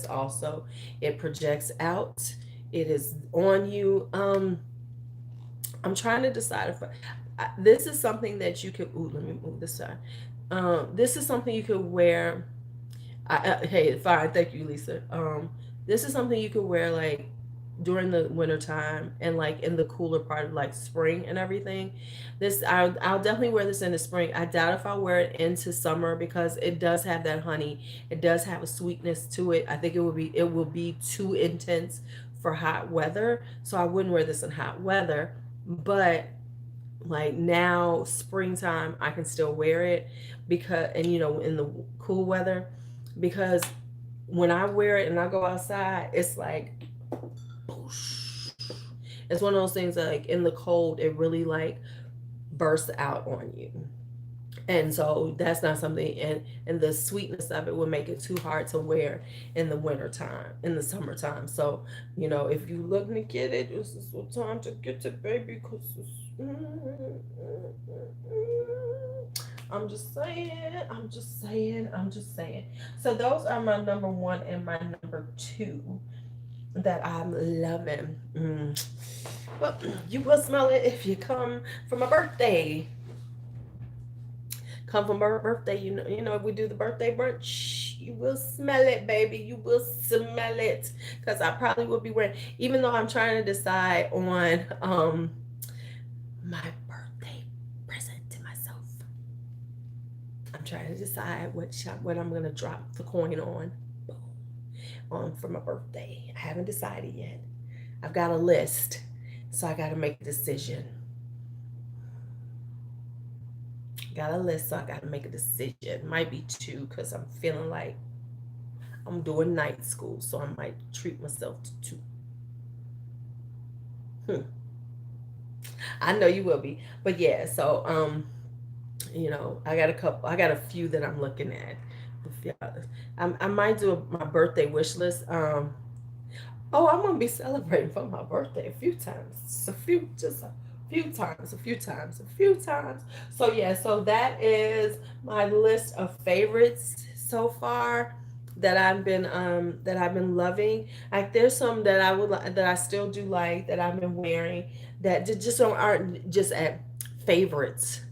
also. It projects out. It is on you. I'm trying to decide if this is something that you could, ooh, let me move this side. This is something you could wear. Hey, fine. Thank you, Lisa. This is something you could wear like during the winter time and like in the cooler part of like spring and everything. I'll definitely wear this in the spring. I doubt if I'll wear it into summer because it does have that honey. It does have a sweetness to it. I think it will be too intense for hot weather. So I wouldn't wear this in hot weather. But like now springtime I can still wear it because, and in the cool weather, because when I wear it and I go outside, it's like it's one of those things that like in the cold it really like bursts out on you. And so that's not something, and the sweetness of it would make it too hard to wear in the winter time, in the summertime. So if you looking to get it, this is the time to get it, baby, because I'm just saying, I'm just saying. So those are my number one and my number two that I'm loving. Well, you will smell it if you come for my birthday. Come from her birthday, if we do the birthday brunch, you will smell it, baby. You will smell it. Because I probably will be wearing, even though I'm trying to decide on my birthday present to myself. I'm trying to decide what I'm gonna drop the coin on for my birthday. I haven't decided yet. I've got a list, so I gotta make a decision. Got a list, so I gotta make a decision. Might be two, because I'm feeling like I'm doing night school, so I might treat myself to two. I know you will be, but yeah. So I got a few that I'm looking at. I might do my birthday wish list. Oh, I'm gonna be celebrating for my birthday a few times, just a few times, a few times. So yeah, so that is my list of favorites so far that I've been loving. Like there's some that that I still do like that I've been wearing that just aren't just at favorites.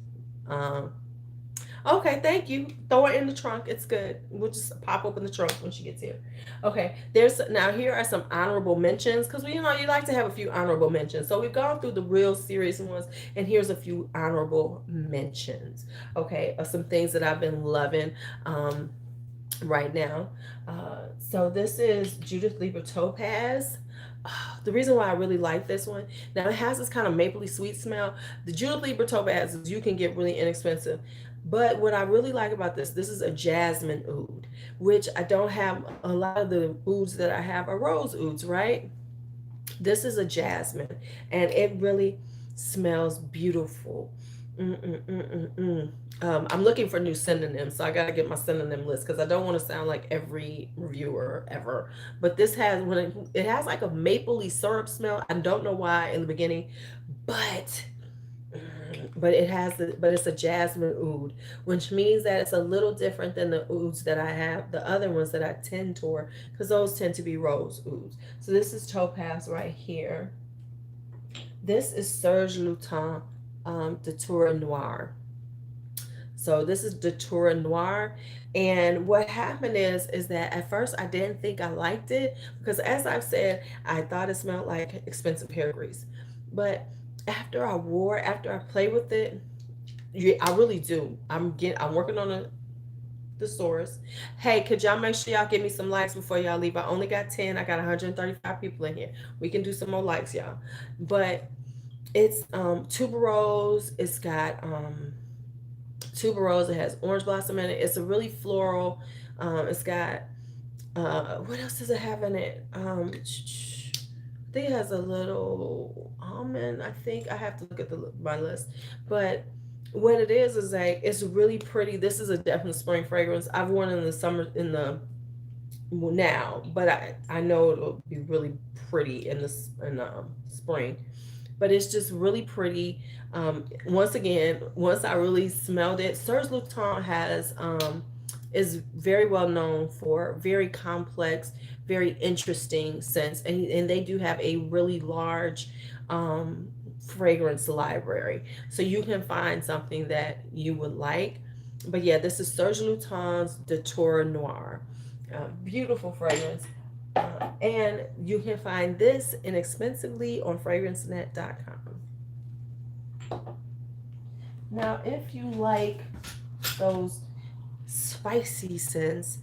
Um, Okay, thank you. Throw it in the trunk. It's good. We'll just pop open the trunk when she gets here. Okay, there's now here are some honorable mentions because you like to have a few honorable mentions. So we've gone through the real serious ones, and here's a few honorable mentions. Okay, of some things that I've been loving right now. So this is Judith Lieber Topaz. The reason why I really like this one, now it has this kind of mapley sweet smell. The Judith Lieber Topazes you can get really inexpensive. But what I really like about this is a jasmine oud, which I don't have. A lot of the ouds that I have are rose ouds, right? This is a jasmine, and it really smells beautiful. Mm-mm-mm-mm-mm. I'm looking for new synonyms, so I gotta get my synonym list because I don't want to sound like every reviewer ever. But this has when it has like a mapley syrup smell. I don't know why in the beginning, but but it's a jasmine oud, which means that it's a little different than the ouds that I have, the other ones that I tend toward, because those tend to be rose ouds. So this is topaz right here. This is Serge Lutin, de Tour Noir. So this is Datura Noir. And what happened is that at first I didn't think I liked it because as I've said, I thought it smelled like expensive hair grease. But after I play with it, yeah, I really do. I'm working on a thesaurus. Hey, could y'all make sure y'all give me some likes before y'all leave? I only got 10. I got 135 people in here. We can do some more likes, y'all. But it's tuberose. It's got tuberose. It has orange blossom in it. It's a really floral. It's got what else does it have in it? I think it has a little almond. I think I have to look at my list, but what it is like it's really pretty. This is a definite spring fragrance. I've worn it in the summer in the now, but I know it'll be really pretty in the spring. but it's just really pretty. Once again, once I really smelled it, Serge Lutens has is very well known for very complex, very interesting scents, and they do have a really large fragrance library, so you can find something that you would like. But yeah, this is Serge Lutens de Tour Noir. Beautiful fragrance. And you can find this inexpensively on fragrancenet.com. Now, if you like those spicy scents,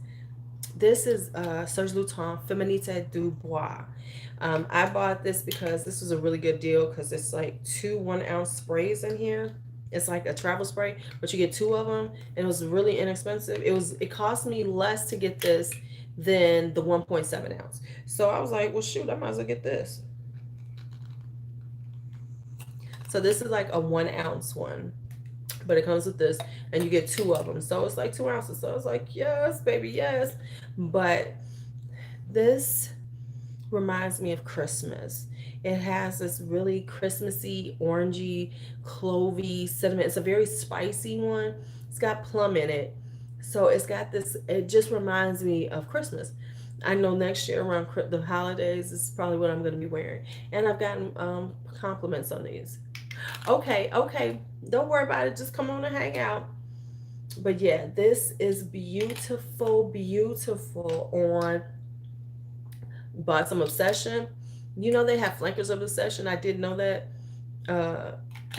this is Serge Lutens Feminité du Bois. I bought this because this was a really good deal because it's like 2 1-ounce sprays in here. It's like a travel spray, but you get 2 of them, and it was really inexpensive. It cost me less to get this than the 1.7 ounce. So I was like, well, shoot, I might as well get this. So this is like a 1-ounce one, but it comes with this, and you get 2 of them. So it's like 2 ounces. So I was like, yes, baby, yes. But this reminds me of Christmas. It has this really Christmassy, orangey, clovey cinnamon. It's a very spicy one. It's got plum in it. So it's got this, it just reminds me of Christmas. I know next year around the holidays, this is probably what I'm going to be wearing. And I've gotten compliments on these. Okay, okay. Don't worry about it. Just come on and hang out. But yeah, this is beautiful, beautiful on Bottom Obsession. You know they have flankers of Obsession. I didn't know that.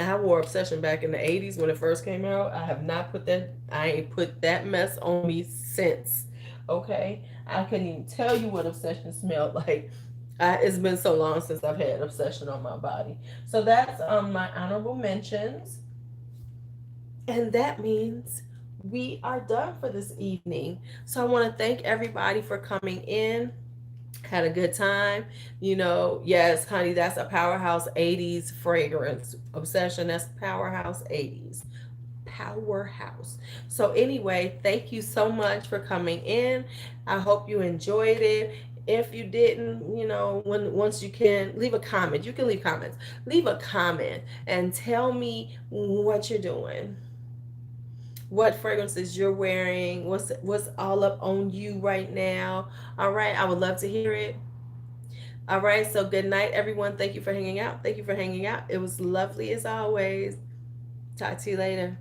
I wore Obsession back in the 80s when it first came out. I have not put that, I ain't put that mess on me since. Okay? I couldn't even tell you what Obsession smelled like. It's been so long since I've had Obsession on my body. So that's my honorable mentions. And that means we are done for this evening. So I want to thank everybody for coming in. Had a good time. You know, yes, honey, that's a powerhouse 80s fragrance. Obsession, that's powerhouse 80s. Powerhouse. So anyway, thank you so much for coming in. I hope you enjoyed it. If you didn't, you know, once you can leave a comment. You can leave comments. Leave a comment and tell me what you're doing, what fragrances you're wearing, what's all up on you right now. All right, I would love to hear it. All right, so good night, everyone. Thank you for hanging out. Thank you for hanging out. It was lovely as always. Talk to you later.